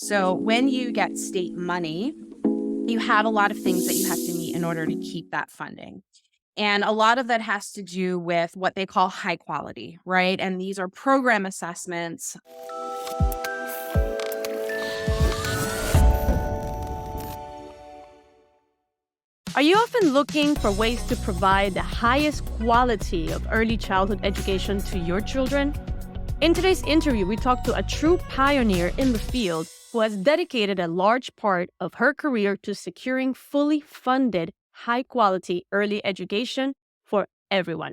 So when you get state money, you have a lot of things that you have to meet in order to keep that funding. And a lot of that has to do with what they call high quality, right? And these are program assessments. Are you often looking for ways to provide the highest quality of early childhood education to your children? In today's interview, we talk to a true pioneer in the field who has dedicated a large part of her career to securing fully funded, high-quality early education for everyone.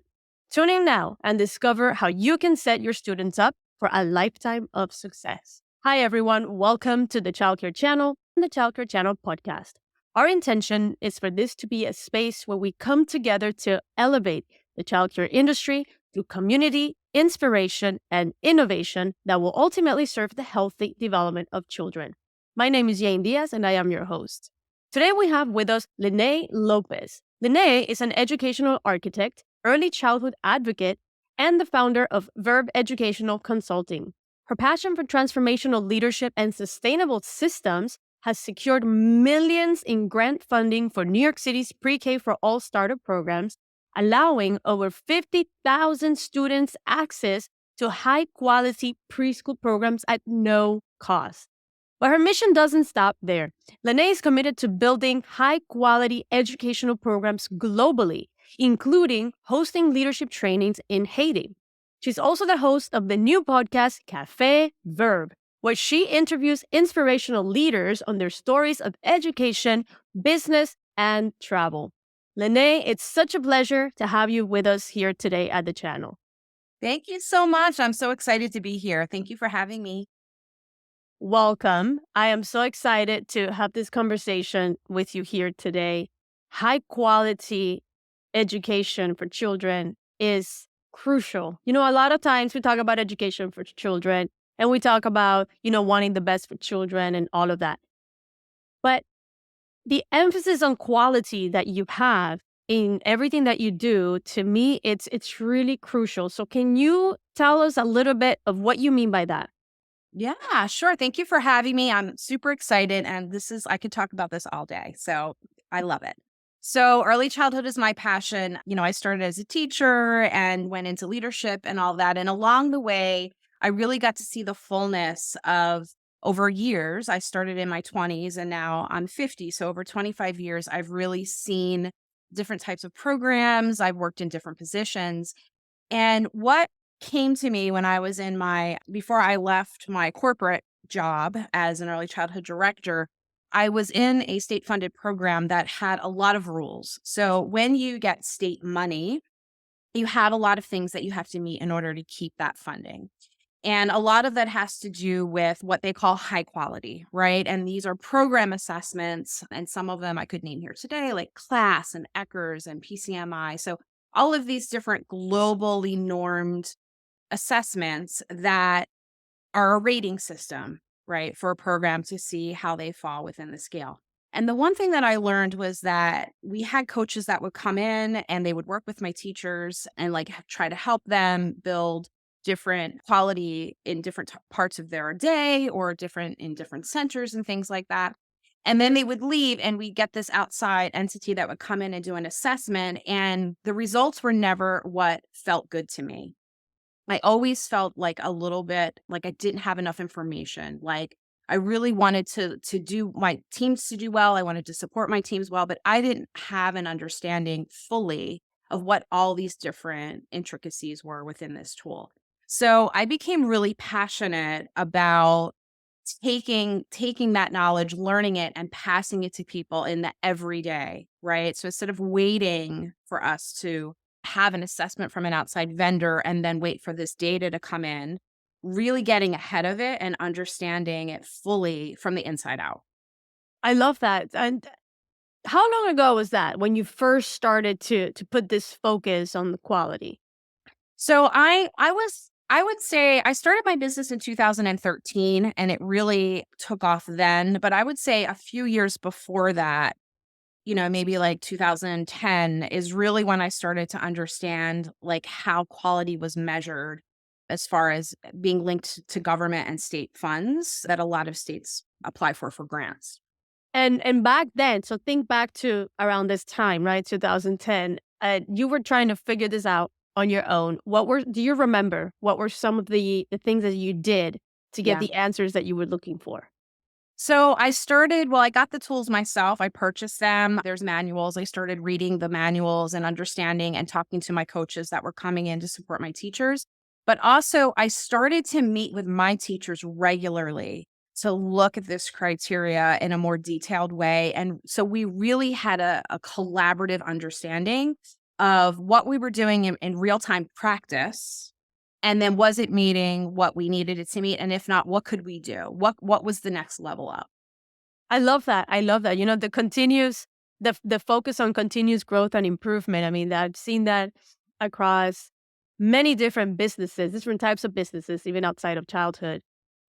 Tune in now and discover how you can set your students up for a lifetime of success. Hi, everyone. Welcome to the Childcare Channel and the Childcare Channel podcast. Our intention is for this to be a space where we come together to elevate the childcare industry through community, inspiration, and innovation that will ultimately serve the healthy development of children. My name is Jane Diaz, and I am your host. Today we have with us Lyneé Lopez. Lyneé is an educational architect, early childhood advocate, and the founder of Verb Educational Consulting. Her passion for transformational leadership and sustainable systems has secured millions in grant funding for New York City's pre-K for all startup programs, allowing over 50,000 students access to high-quality preschool programs at no cost. But her mission doesn't stop there. Lyneé is committed to building high-quality educational programs globally, including hosting leadership trainings in Haiti. She's also the host of the new podcast, Café Verb, where she interviews inspirational leaders on their stories of education, business, and travel. Lyneé, it's such a pleasure to have you with us here today at the channel. Thank you so much. I'm so excited to be here. Thank you for having me. Welcome. I am so excited to have this conversation with you here today. High quality education for children is crucial. A lot of times we talk about education for children and we talk about, wanting the best for children and all of that. But the emphasis on quality that you have in everything that you do, to me, it's really crucial. So can you tell us a little bit of what you mean by that? Yeah, sure. Thank you for having me. I'm super excited. And I could talk about this all day. So I love it. So early childhood is my passion. I started as a teacher and went into leadership and all that. And along the way, I really got to see the fullness of over years. I started in my 20s and now I'm 50. So over 25 years, I've really seen different types of programs. I've worked in different positions. And what came to me when I was before I left my corporate job as an early childhood director, I was in a state funded program that had a lot of rules. So when you get state money, you have a lot of things that you have to meet in order to keep that funding. And a lot of that has to do with what they call high quality, right? And these are program assessments. And some of them I could name here today, like CLASS and ECHRS and PCMI. So all of these different globally normed assessments that are a rating system, right, for a program to see how they fall within the scale. And the one thing that I learned was that we had coaches that would come in and they would work with my teachers and try to help them build different quality in different parts of their day or different in different centers and things like that. And then they would leave and we get this outside entity that would come in and do an assessment. And the results were never what felt good to me. I always felt like a little bit like I didn't have enough information. Like I really wanted to do my teams to do well. I wanted to support my teams well, but I didn't have an understanding fully of what all these different intricacies were within this tool. So I became really passionate about taking that knowledge, learning it and passing it to people in the everyday, right? So instead of waiting for us to have an assessment from an outside vendor and then wait for this data to come in, really getting ahead of it and understanding it fully from the inside out. I love that. And how long ago was that when you first started to put this focus on the quality? So I would say I started my business in 2013 and it really took off then, but I would say a few years before that, maybe like 2010 is really when I started to understand like how quality was measured as far as being linked to government and state funds that a lot of states apply for grants. And back then, so think back to around this time, right? 2010. You were trying to figure this out on your own. Do you remember what were some of the things that you did to get Yeah. the answers that you were looking for? So I got the tools myself. I purchased them. There's manuals. I started reading the manuals and understanding and talking to my coaches that were coming in to support my teachers. But also, I started to meet with my teachers regularly to look at this criteria in a more detailed way. And so we really had a collaborative understanding of what we were doing in real time practice, and then was it meeting what we needed it to meet? And if not, what could we do? What was the next level up? I love that. I love that. The focus on continuous growth and improvement. I mean, I've seen that across many different businesses, different types of businesses, even outside of childhood.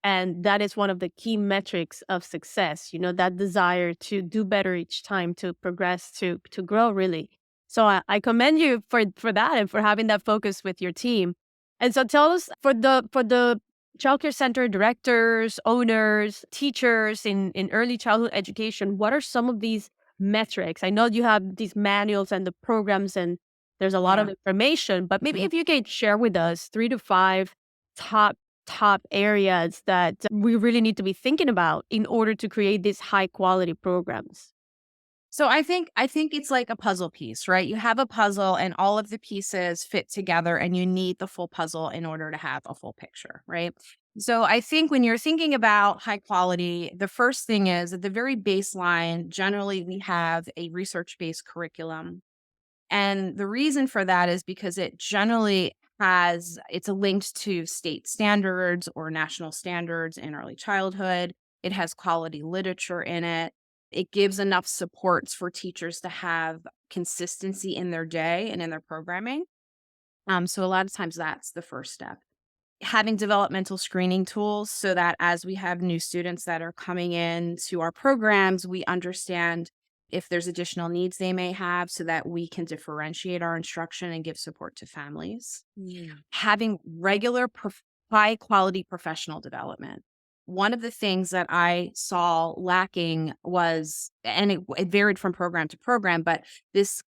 And that is one of the key metrics of success, that desire to do better each time, to progress, to grow really. So I commend you for that and for having that focus with your team. And so tell us for the childcare center directors, owners, teachers in early childhood education, what are some of these metrics? I know you have these manuals and the programs, and there's a lot of Yeah. information, but maybe if you could share with us 3 to 5 top areas that we really need to be thinking about in order to create these high quality programs. So I think it's like a puzzle piece, right? You have a puzzle and all of the pieces fit together and you need the full puzzle in order to have a full picture, right? So I think when you're thinking about high quality, the first thing is at the very baseline, generally we have a research-based curriculum. And the reason for that is because it generally it's linked to state standards or national standards in early childhood. It has quality literature in it. It gives enough supports for teachers to have consistency in their day and in their programming. So a lot of times that's the first step. Having developmental screening tools so that as we have new students that are coming in to our programs, we understand if there's additional needs they may have so that we can differentiate our instruction and give support to families. Having regular high quality professional development. One of the things that I saw lacking was, and it varied from program to program, but this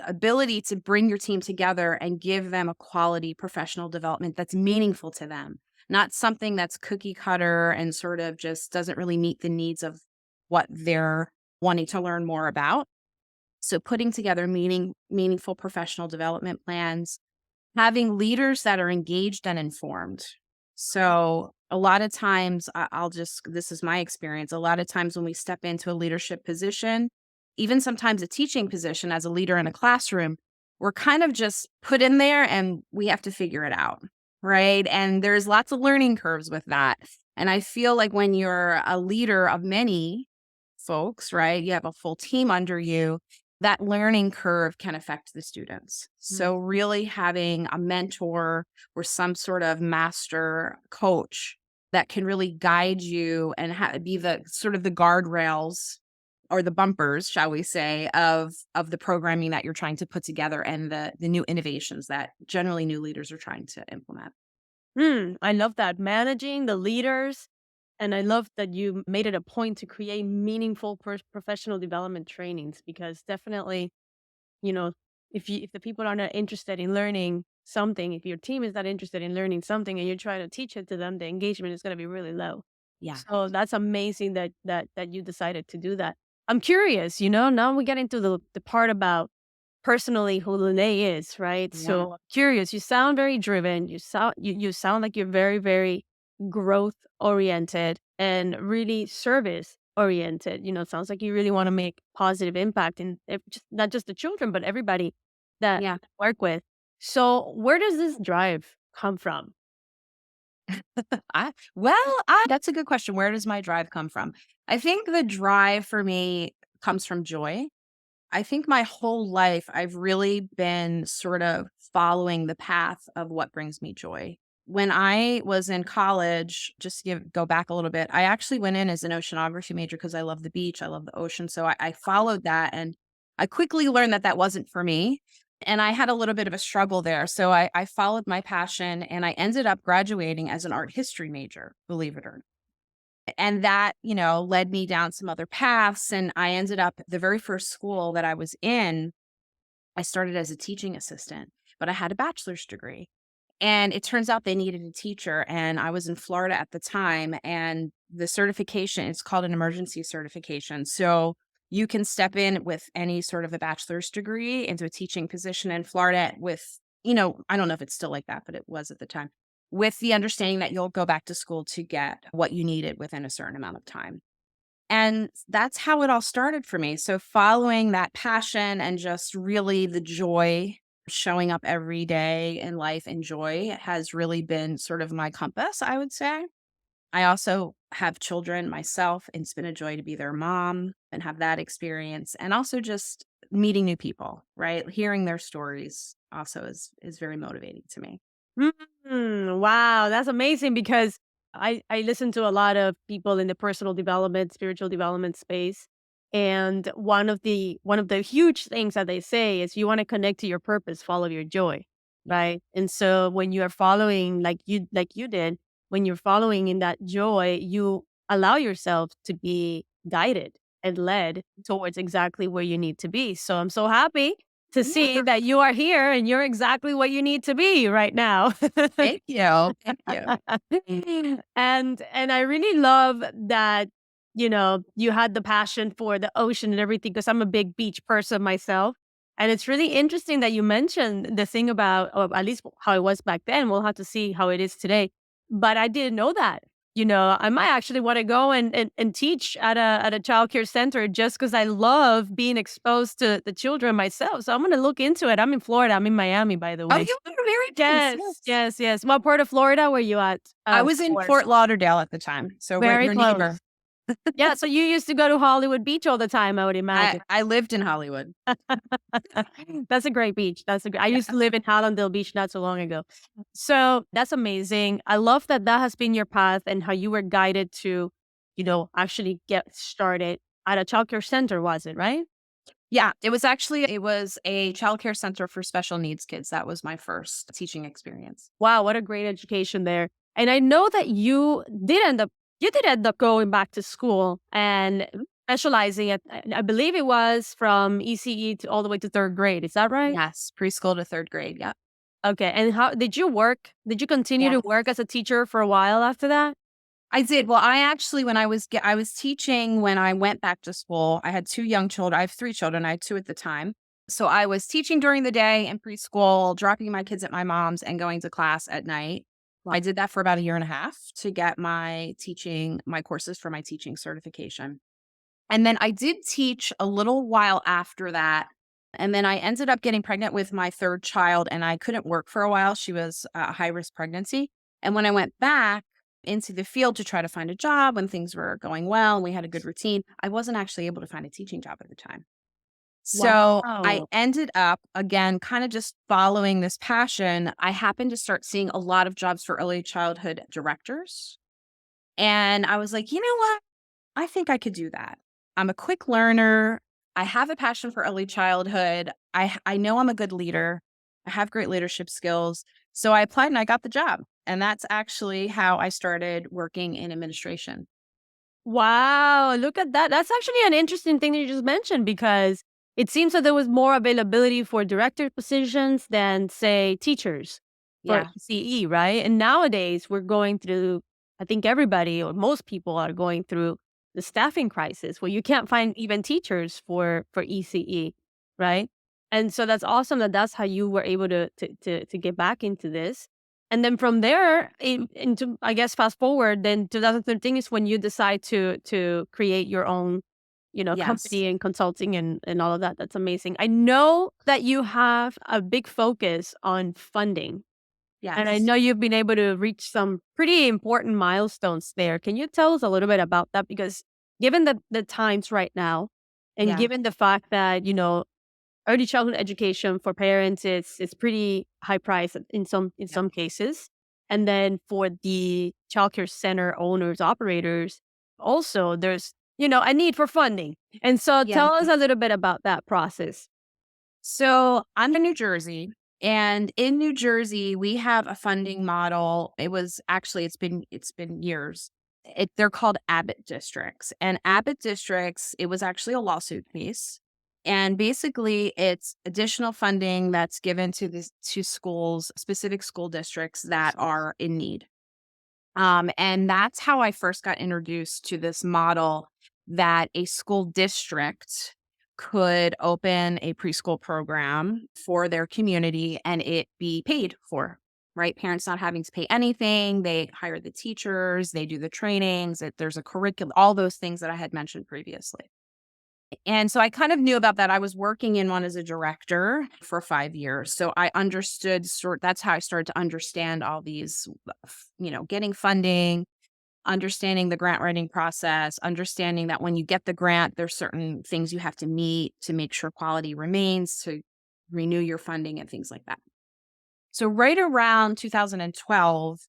ability to bring your team together and give them a quality professional development that's meaningful to them, not something that's cookie cutter and sort of just doesn't really meet the needs of what they're wanting to learn more about. So putting together meaningful professional development plans, having leaders that are engaged and informed. So a lot of times, this is my experience. A lot of times when we step into a leadership position, even sometimes a teaching position as a leader in a classroom, we're kind of just put in there and we have to figure it out. Right. And there's lots of learning curves with that. And I feel like when you're a leader of many folks, right, you have a full team under you, that learning curve can affect the students. So really having a mentor or some sort of master coach that can really guide you and be the sort of the guardrails or the bumpers, shall we say, of the programming that you're trying to put together and the new innovations that generally new leaders are trying to implement. I love that. Managing the leaders. And I love that you made it a point to create meaningful professional development trainings because definitely, you know, if the people are not interested in learning something, if your team is not interested in learning something and you're trying to teach it to them, the engagement is going to be really low. Yeah. So that's amazing that you decided to do that. I'm curious, now we get into the part about personally who Lyneé is, right? Yeah. So I'm curious, you sound very driven. You sound like you're very, very growth oriented and really service oriented. It sounds like you really want to make positive impact in not just the children, but everybody that Yeah. you work with. So where does this drive come from? That's a good question. Where does my drive come from? I think the drive for me comes from joy. I think my whole life I've really been sort of following the path of what brings me joy. When I was in college, just to go back a little bit, I actually went in as an oceanography major because I love the beach, I love the ocean. So I followed that, and I quickly learned that that wasn't for me. And I had a little bit of a struggle there. So I followed my passion and I ended up graduating as an art history major, believe it or not. And that, led me down some other paths. And I ended up the very first school that I was in, I started as a teaching assistant, but I had a bachelor's degree. And it turns out they needed a teacher. And I was in Florida at the time. And the certification, it's called an emergency certification. So you can step in with any sort of a bachelor's degree into a teaching position in Florida with, I don't know if it's still like that, but it was at the time, with the understanding that you'll go back to school to get what you needed within a certain amount of time. And that's how it all started for me. So following that passion and just really the joy, showing up every day in life and joy has really been sort of my compass, I would say. I also have children myself, and it's been a joy to be their mom and have that experience. And also just meeting new people, right? Hearing their stories also is very motivating to me. Wow, that's amazing because I listen to a lot of people in the personal development, spiritual development space. And one of the huge things that they say is you want to connect to your purpose, follow your joy. Right. And so when you are following like you did, when you're following in that joy, you allow yourself to be guided and led towards exactly where you need to be. So I'm so happy to see Yeah. that you are here and you're exactly what you need to be right now. Thank you. Thank you. And I really love that, you had the passion for the ocean and everything because I'm a big beach person myself. And it's really interesting that you mentioned the thing about, or at least how it was back then. We'll have to see how it is today. But I didn't know that. I might actually want to go and teach at a childcare center just because I love being exposed to the children myself. So I'm going to look into it. I'm in Florida. I'm in Miami, by the Oh, way. you are very nice. Yes, Yes. yes, yes. What part of Florida were you at? I Of was in course. Fort Lauderdale at the time, so we're Very your neighbor. close. Yeah, so you used to go to Hollywood Beach all the time, I would I imagine. I lived in Hollywood. That's a great beach. I Yeah. used to live in Hallandale Beach not so long ago. So that's amazing. I love that that has been your path and how you were guided to, actually get started at a childcare center, was it, right? Yeah, it was a childcare center for special needs kids. That was my first teaching experience. Wow, what a great education there. And I know that you did end up going back to school and specializing at, I believe it was from ECE to all the way to 3rd grade. Is that right? Yes, preschool to 3rd grade, yeah. Okay. And how did you work? Did you continue Yeah. to work as a teacher for a while after that? I did. Well, I actually I was teaching when I went back to school. I had 2 young children. I have 3 children. I had 2 at the time. So I was teaching during the day in preschool, dropping my kids at my mom's and going to class at night. Well, I did that for about a year and a half to get my courses for my teaching certification. And then I did teach a little while after that. And then I ended up getting pregnant with my 3rd child and I couldn't work for a while. She was a high risk pregnancy. And when I went back into the field to try to find a job when things were going well and we had a good routine, I wasn't actually able to find a teaching job at the time. So I Wow. ended up again kind of just following this passion. I happened to start seeing a lot of jobs for early childhood directors. And I was like, you know what? I think I could do that. I'm a quick learner. I have a passion for early childhood. I know I'm a good leader. I have great leadership skills. So I applied and I got the job. And that's actually how I started working in administration. Wow, look at that. That's actually an interesting thing that you just mentioned because it seems that there was more availability for director positions than, say, teachers for Yeah. ECE, right? And nowadays we're going through, I think everybody or most people are going through the staffing crisis where you can't find even teachers for ECE, right? And so that's awesome that that's how you were able to get back into this. And then from there, into I guess fast forward, then 2013 is when you decide to create your own, Yes. company and consulting and all of that. That's amazing. I know that you have a big focus on funding, and I Yes. know you've been able to reach some pretty important milestones there. Can you tell us a little bit about that? Because given the times right now, and Yeah. given the fact that early childhood education for parents is pretty high price in Yeah. some cases. And then for the childcare center owners, operators, also there's, a need for funding. And so Yeah. tell us a little bit about that process. So I'm in New Jersey, and in New Jersey, we have a funding model. It's been years. They're called Abbott districts, and Abbott districts. It was actually a lawsuit case, and basically, it's additional funding that's given to schools, specific school districts that are in need. And that's how I first got introduced to this model that a school district could open a preschool program for their community and it be paid for, right? Parents not having to pay anything. They hire the teachers, they do the trainings, there's a curriculum, all those things that I had mentioned previously. And so I kind of knew about that. I was working in one as a director for 5 years. So I understood that's how I started to understand all these, getting funding, understanding the grant writing process, understanding that when you get the grant, there's certain things you have to meet to make sure quality remains, to renew your funding and things like that. So right around 2012,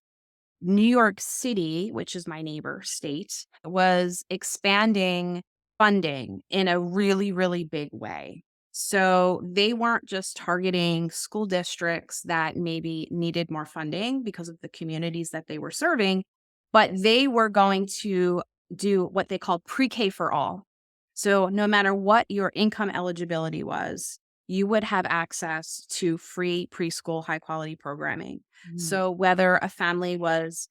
New York City, which is my neighbor state, was expanding funding in a really, really big way. So they weren't just targeting school districts that maybe needed more funding because of the communities that they were serving, but they were going to do what they called pre K for all. So no matter what your income eligibility was, you would have access to free preschool high quality programming. Mm. So whether a family was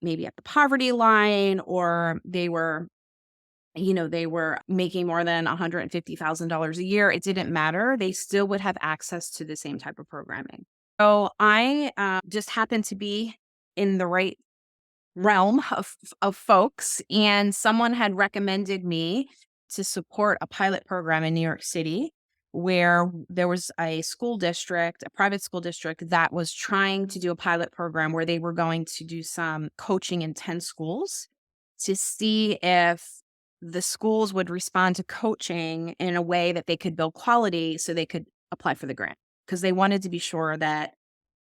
maybe at the poverty line or they were making more than $150,000 a year, it didn't matter. They still would have access to the same type of programming. So I just happened to be in the right realm of folks, and someone had recommended me to support a pilot program in New York City where there was a school district, a private school district that was trying to do a pilot program where they were going to do some coaching in 10 schools to see if the schools would respond to coaching in a way that they could build quality so they could apply for the grant, because they wanted to be sure that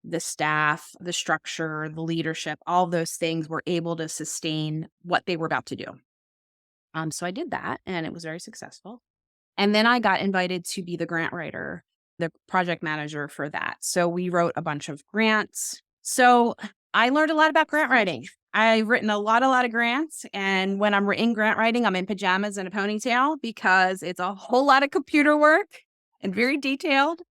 the staff, the structure, the leadership, all those things were able to sustain what they were about to do. So I did that and it was very successful. And then I got invited to be the grant writer, the project manager for that. So we wrote a bunch of grants. So I learned a lot about grant writing. I've written a lot of grants. And when I'm in grant writing, I'm in pajamas and a ponytail because it's a whole lot of computer work and very detailed.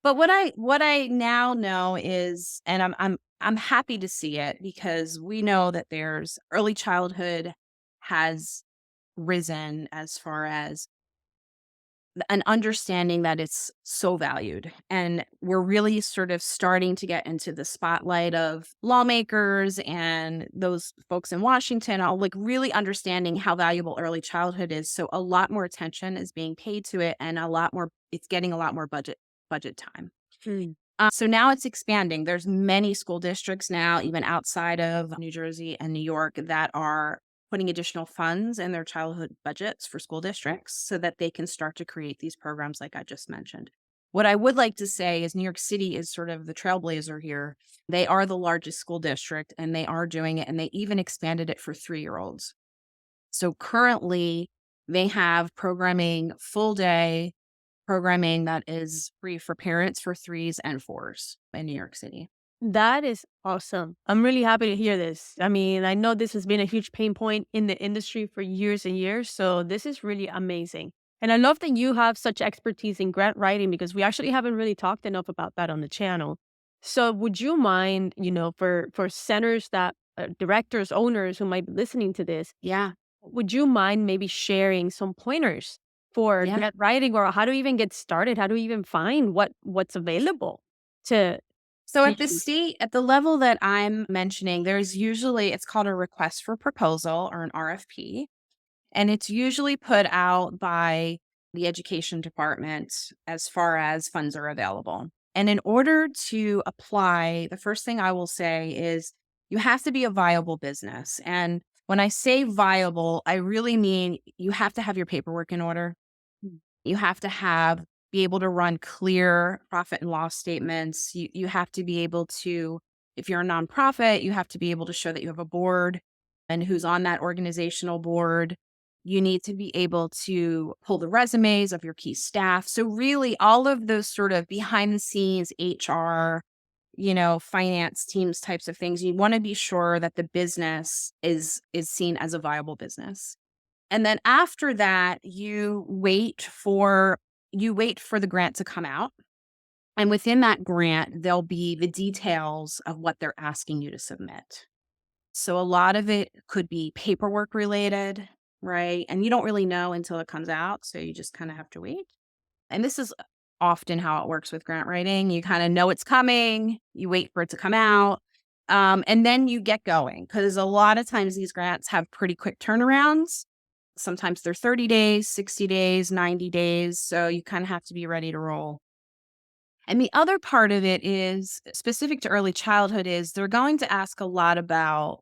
But what I now know is, and I'm happy to see it because we know that there's early childhood has risen as far as an understanding that it's so valued. And we're really sort of starting to get into the spotlight of lawmakers and those folks in Washington, all like really understanding how valuable early childhood is. So a lot more attention is being paid to it and it's getting a lot more budget time. Mm. So now it's expanding. There's many school districts now, even outside of New Jersey and New York, that are putting additional funds in their childhood budgets for school districts so that they can start to create these programs like I just mentioned. What I would like to say is New York City is sort of the trailblazer here. They are the largest school district and they are doing it, and they even expanded it for 3-year-olds. So currently, they have full day programming that is free for parents for 3s and 4s in New York City. That is awesome. I'm really happy to hear this. I mean, I know this has been a huge pain point in the industry for years and years. So this is really amazing. And I love that you have such expertise in grant writing because we actually haven't really talked enough about that on the channel. So would you mind, for centers that directors, owners who might be listening to this, Yeah, would you mind maybe sharing some pointers for yeah. grant writing or how to even get started? How to even find what's available to So to at use? at the level that I'm mentioning, it's called a request for proposal or an RFP. And it's usually put out by the education department as far as funds are available. And in order to apply, the first thing I will say is you have to be a viable business. And when I say viable, I really mean you have to have your paperwork in order. You have to be able to run clear profit and loss statements. You have to be able to, if you're a nonprofit, you have to be able to show that you have a board and who's on that organizational board. You need to be able to pull the resumes of your key staff. So really all of those sort of behind the scenes HR, finance teams types of things, you want to be sure that the business is seen as a viable business. And then after that, you wait for the grant to come out. And within that grant, there'll be the details of what they're asking you to submit. So a lot of it could be paperwork related, right? And you don't really know until it comes out. So you just kind of have to wait. And this is often how it works with grant writing. You kind of know it's coming, you wait for it to come out, and then you get going. Because a lot of times these grants have pretty quick turnarounds. Sometimes they're 30 days, 60 days, 90 days. So you kind of have to be ready to roll. And the other part of it is specific to early childhood is they're going to ask a lot about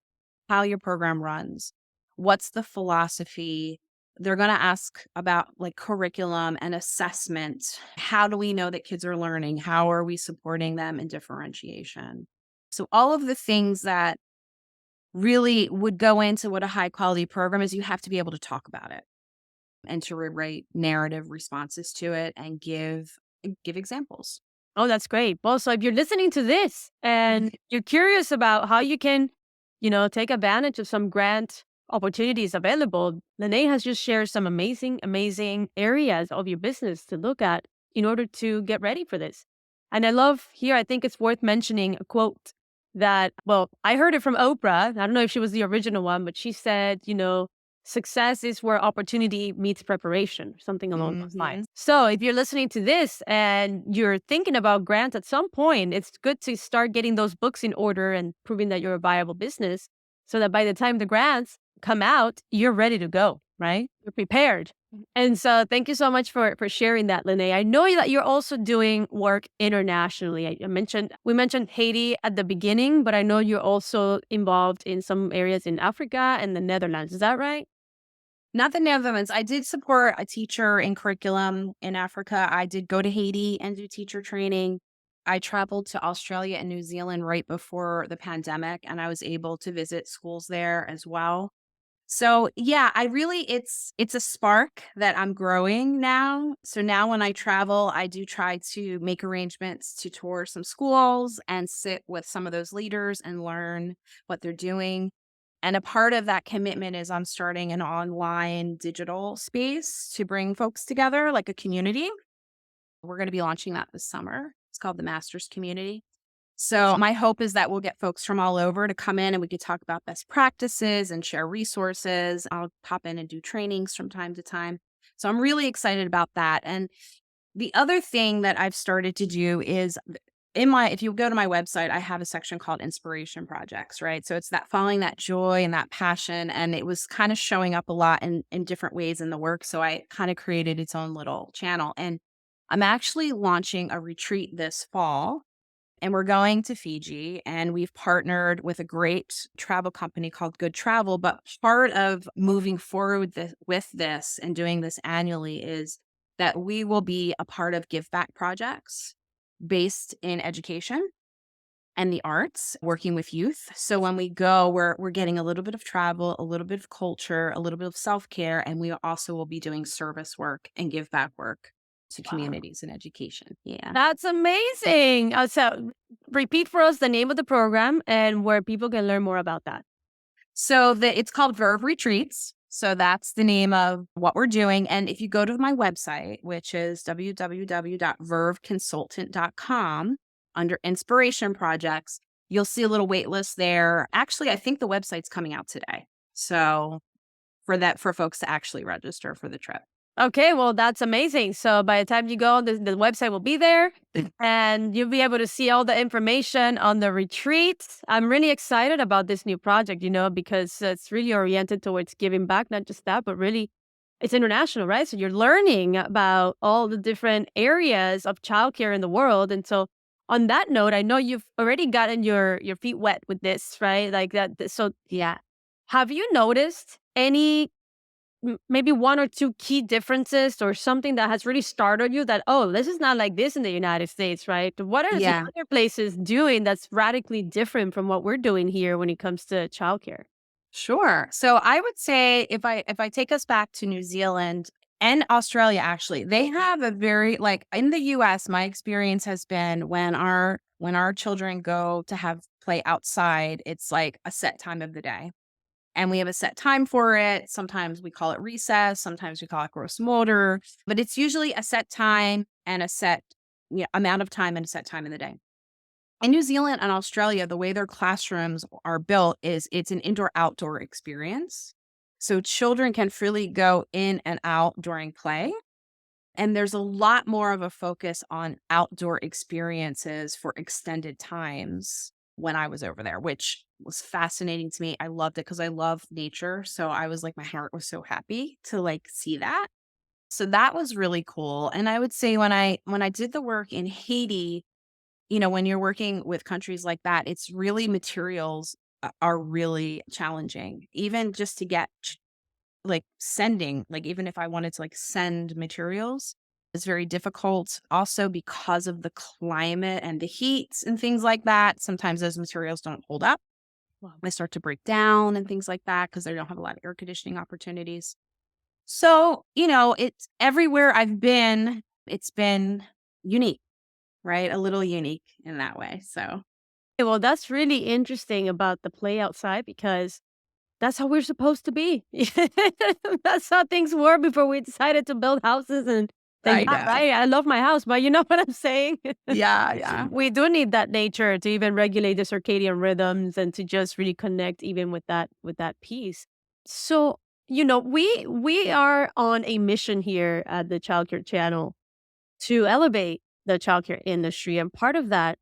how your program runs. What's the philosophy? They're going to ask about like curriculum and assessment. How do we know that kids are learning? How are we supporting them in differentiation? So all of the things that really would go into what a high quality program is, you have to be able to talk about it and to write narrative responses to it and give examples. Oh, that's great. Well, so if you're listening to this and you're curious about how you can, take advantage of some grant opportunities available, Lyneé has just shared some amazing, amazing areas of your business to look at in order to get ready for this. And I love here, I think it's worth mentioning a quote that, well, I heard it from Oprah. I don't know if she was the original one, but she said, success is where opportunity meets preparation, something along those Mhm. lines. So if you're listening to this and you're thinking about grants at some point, it's good to start getting those books in order and proving that you're a viable business so that by the time the grants come out, you're ready to go, right? You're prepared. And so thank you so much for sharing that, Lyneé. I know that you're also doing work internationally. We mentioned Haiti at the beginning, but I know you're also involved in some areas in Africa and the Netherlands. Is that right? Not the Netherlands. I did support a teacher in curriculum in Africa. I did go to Haiti and do teacher training. I traveled to Australia and New Zealand right before the pandemic, and I was able to visit schools there as well. So, yeah, it's a spark that I'm growing now. So now when I travel, I do try to make arrangements to tour some schools and sit with some of those leaders and learn what they're doing. And a part of that commitment is I'm starting an online digital space to bring folks together like a community. We're going to be launching that this summer. It's called the Masters Community. So my hope is that we'll get folks from all over to come in and we could talk about best practices and share resources. I'll pop in and do trainings from time to time. So I'm really excited about that. And the other thing that I've started to do is if you go to my website, I have a section called inspiration projects, right? So it's that following that joy and that passion. And it was kind of showing up a lot in different ways in the work. So I kind of created its own little channel. And I'm actually launching a retreat this fall and we're going to Fiji and we've partnered with a great travel company called Good Travel. But part of moving forward with this and doing this annually is that we will be a part of give back projects based in education and the arts, working with youth. So when we go, we're getting a little bit of travel, a little bit of culture, a little bit of self-care, and we also will be doing service work and give back work to Wow. communities and education. Yeah. That's amazing. So repeat for us the name of the program and where people can learn more about that. So it's called Verb Retreats. So that's the name of what we're doing. And if you go to my website, which is www.verbconsultant.com under inspiration projects, you'll see a little wait list there. Actually, I think the website's coming out today. So for folks to actually register for the trip. Okay, well, that's amazing. So by the time you go, the website will be there and you'll be able to see all the information on the retreat. I'm really excited about this new project, because it's really oriented towards giving back, not just that, but really it's international, right? So you're learning about all the different areas of childcare in the world. And so on that note, I know you've already gotten your feet wet with this, right? Like that. So Yeah. have you noticed any maybe one or two key differences or something that has really startled you that, oh, this is not like this in the United States, right? What are some Yeah. other places doing that's radically different from what we're doing here when it comes to childcare? Sure. So I would say if I take us back to New Zealand and Australia, actually, they have a very like in the US, my experience has been when our children go to have play outside, it's like a set time of the day. And we have a set time for it. Sometimes we call it recess, sometimes we call it gross motor, but it's usually a set time and a set amount of time and a set time in the day. In New Zealand and Australia, the way their classrooms are built is it's an indoor outdoor experience. So children can freely go in and out during play. And there's a lot more of a focus on outdoor experiences for extended times when I was over there, which was fascinating to me. I loved it because I love nature. So I was like, my heart was so happy to like see that. So that was really cool. And I would say when I did the work in Haiti, when you're working with countries like that, it's really materials are really challenging. Even just to get like sending, like even if I wanted to like send materials, it's very difficult. Also because of the climate and the heat and things like that, sometimes those materials don't hold up. Wow. They start to break down and things like that because they don't have a lot of air conditioning opportunities. So, it's everywhere I've been, it's been unique, right? A little unique in that way. So, Well, that's really interesting about the play outside because that's how we're supposed to be. That's how things were before we decided to build houses and I thank God, know. right? I love my house, but you know what I'm saying? Yeah, yeah. We do need that nature to even regulate the circadian rhythms and to just really connect even with that piece. So, we are on a mission here at the Childcare Channel to elevate the childcare industry, and part of that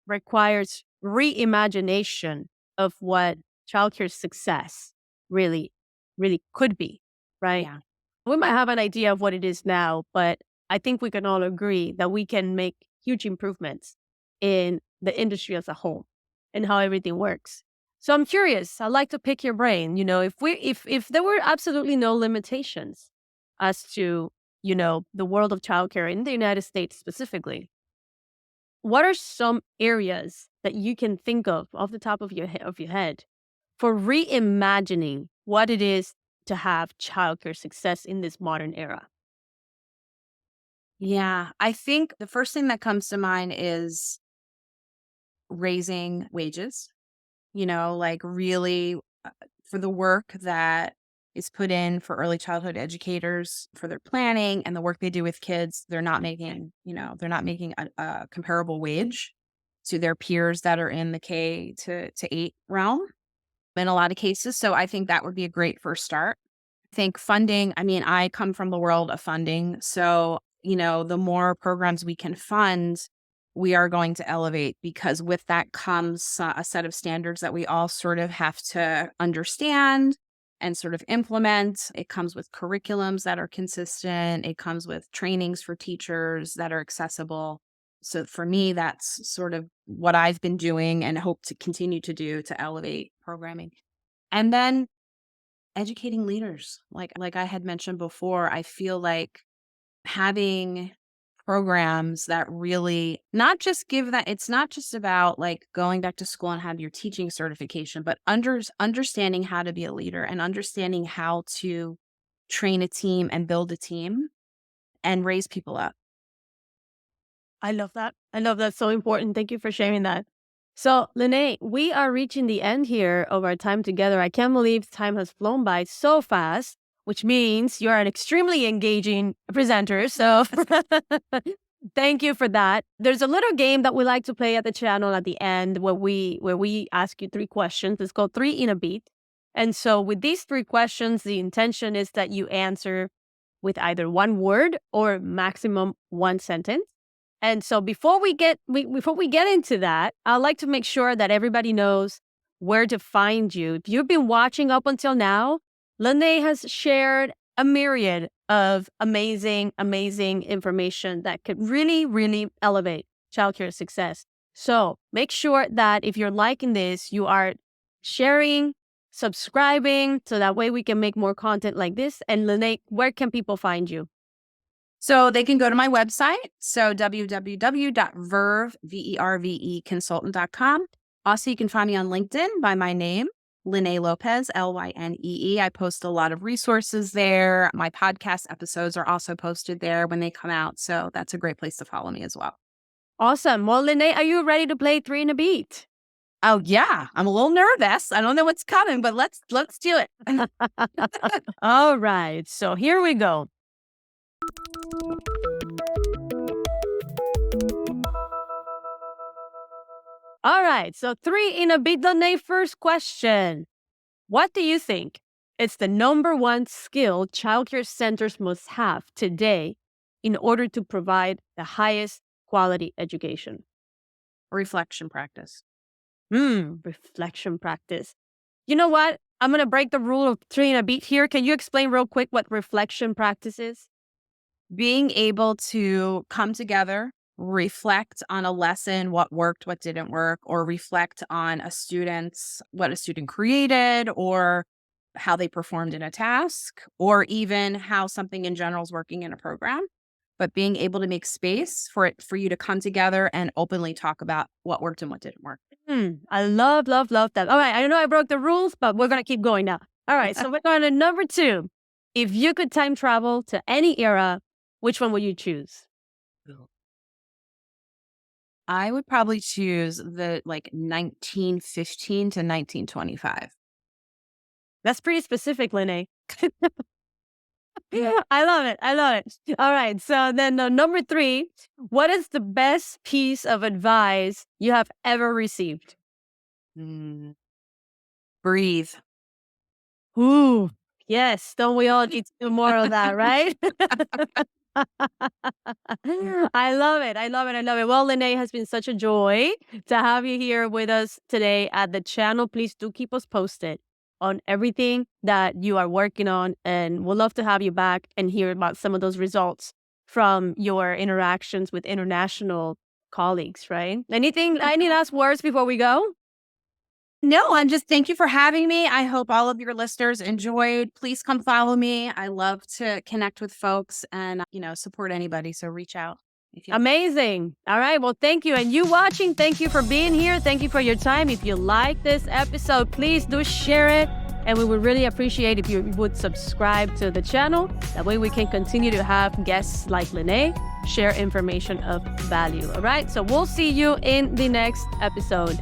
requires reimagination of what childcare success really, really could be, right? Yeah. We might have an idea of what it is now, but I think we can all agree that we can make huge improvements in the industry as a whole and how everything works. So I'm curious. I'd like to pick your brain. If there were absolutely no limitations as to the world of childcare in the United States specifically, what are some areas that you can think of off the top of your head for reimagining what it is to have childcare success in this modern era? Yeah. I think the first thing that comes to mind is raising wages, like really for the work that is put in for early childhood educators for their planning and the work they do with kids. They're not making a comparable wage to their peers that are in the K to 8 realm in a lot of cases. So I think that would be a great first start. I think funding, I mean, I come from the world of funding. So, the more programs we can fund, we are going to elevate because with that comes a set of standards that we all sort of have to understand and sort of implement. It comes with curriculums that are consistent, it comes with trainings for teachers that are accessible. So for me, that's sort of what I've been doing and hope to continue to do to elevate programming. And then educating leaders. Like I had mentioned before, I feel like having programs that really not just give that it's not just about like going back to school and have your teaching certification, but understanding how to be a leader and understanding how to train a team and build a team and raise people up. I love that. I love that. So important. Thank you for sharing that. So, Lyneé, we are reaching the end here of our time together. I can't believe time has flown by so fast, which means you're an extremely engaging presenter. So, thank you for that. There's a little game that we like to play at the channel at the end where we ask you three questions. It's called Three in a Beat. And so, with these three questions, the intention is that you answer with either one word or maximum one sentence. And so before we get into that, I'd like to make sure that everybody knows where to find you. If you've been watching up until now, Lyneé has shared a myriad of amazing, amazing information that could really, really elevate childcare success. So make sure that if you're liking this, you are sharing, subscribing, so that way we can make more content like this. And Lyneé, where can people find you? So they can go to my website. So www.verveconsultant.com. Also, you can find me on LinkedIn by my name, Lyneé Lopez, Lynee. I post a lot of resources there. My podcast episodes are also posted there when they come out. So that's a great place to follow me as well. Awesome. Well, Lyneé, are you ready to play 3 in a Beat? Oh yeah, I'm a little nervous. I don't know what's coming, but let's do it. All right. So here we go. All right. So 3 in a Beat, Lyneé. First question. What do you think it's the number one skill childcare centers must have today in order to provide the highest quality education? Reflection practice. Reflection practice. You know what? I'm going to break the rule of 3 in a Beat here. Can you explain real quick what reflection practice is? Being able to come together, reflect on a lesson, what worked, what didn't work, or reflect on what a student created, or how they performed in a task, or even how something in general is working in a program. But being able to make space for you to come together and openly talk about what worked and what didn't work. I love that. All right, I know I broke the rules, but we're going to keep going now. All right, so we're going to number 2. If you could time travel to any era, which one would you choose? I would probably choose the 1915 to 1925. That's pretty specific, Lyneé. I love it. All right, so then number 3, what is the best piece of advice you have ever received? Breathe. Ooh, yes. Don't we all need to do more of that, right? I love it. Well, Lyneé, has been such a joy to have you here with us today at the channel. Please do keep us posted on everything that you are working on, and we'll love to have you back and hear about some of those results from your interactions with international colleagues, right? Any last words before we go? No, and just thank you for having me. I hope all of your listeners enjoyed. Please come follow me. I love to connect with folks and, support anybody. So reach out. Amazing. All right. Well, thank you. And you watching, thank you for being here. Thank you for your time. If you like this episode, please do share it. And we would really appreciate if you would subscribe to the channel. That way we can continue to have guests like Lyneé share information of value. All right. So we'll see you in the next episode.